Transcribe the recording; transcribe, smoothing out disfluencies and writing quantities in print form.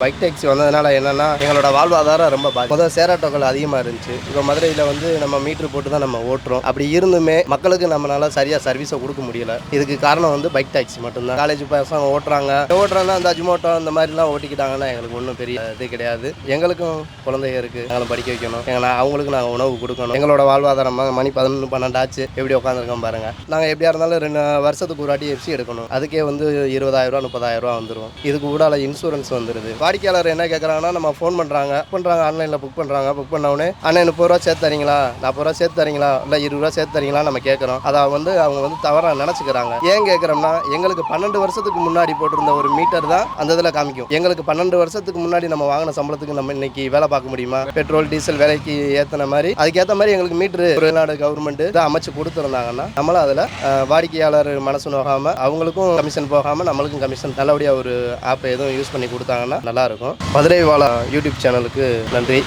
Bike taxi வந்ததுனால என்னன்னா எங்களோட வாழ்வாதாரம் ரொம்ப முதல்ல சேராட்டோக்கள் அதிகமாக இருந்துச்சு. இப்போ மதுரையில் வந்து நம்ம மீட்ரு போட்டு தான் நம்ம ஓட்டுறோம். அப்படி இருந்துமே மக்களுக்கு நம்மளால சரியாக சர்வீஸை கொடுக்க முடியல. இதுக்கு காரணம் வந்து பைக் டாக்ஸி மட்டும்தான். காலேஜ் பசங்க ஓட்டுறாங்கன்னா அந்த அஜ்மோட்டோ அந்த மாதிரிலாம் ஓட்டிக்கிட்டாங்கன்னா எங்களுக்கு ஒன்றும் பெரிய இது கிடையாது. எங்களுக்கும் குழந்தைங்க இருக்குது, எங்களை படிக்க வைக்கணும், அவங்களுக்கு நாங்கள் உணவு கொடுக்கணும். எங்களோட வாழ்வாதாரம் மணி 11 12 ஆச்சு, எப்படி உட்காந்துருக்கோம் பாருங்கள். நாங்கள் எப்படியா இருந்தாலும் 2 வருஷத்துக்கு ஒரு வாட்டி எஃப்சி எடுக்கணும். அதுக்கே வந்து 20,000 30,000 வந்துடும். இதுக்கு கூட இன்சூரன்ஸ் வந்துடுது. வாடிக்கையாளர் என்ன கேட்குறாங்கன்னா, நம்ம ஃபோன் பண்ணுறாங்க ஆன்லைனில் புக் பண்ண உடனே அண்ணன் 30 ரூபா சேர்த்து தரீங்களா, 40 ரூபா சேர்த்து தரீங்களா, இல்லை 20 ரூபா சேர்த்து தரீங்களா நம்ம கேட்குறோம். அதை வந்து அவங்க வந்து தவறாக நினச்சிக்கிறாங்க. ஏன் கேட்குறோம்னா, எங்களுக்கு 12 வருஷத்துக்கு முன்னாடி போட்டிருந்த ஒரு மீட்டர் தான் அந்த இதில் காமிக்கும். எங்களுக்கு 12 வருஷத்துக்கு முன்னாடி நம்ம வாங்கின சம்பளத்துக்கு நம்ம இன்னைக்கு வேலை பார்க்க முடியுமா? பெட்ரோல் டீசல் விலைக்கு ஏற்றின மாதிரி அதுக்கேற்ற மாதிரி எங்களுக்கு மீட்ரு ஒரு நாடு கவர்மெண்ட் அமைச்சு கொடுத்துருந்தாங்கன்னா நம்மளும் அதில் வாடிக்கையாளர் மனசு நோகாமல் அவங்களுக்கும் கமிஷன் போகாமல் நம்மளுக்கும் கமிஷன் நல்லபடியாக ஒரு ஆப்பை எதுவும் யூஸ் பண்ணி கொடுத்தாங்கன்னா நல்லாயிருக்கும். மதுரை வாழா யூடியூப் சேனலுக்கு நன்றி.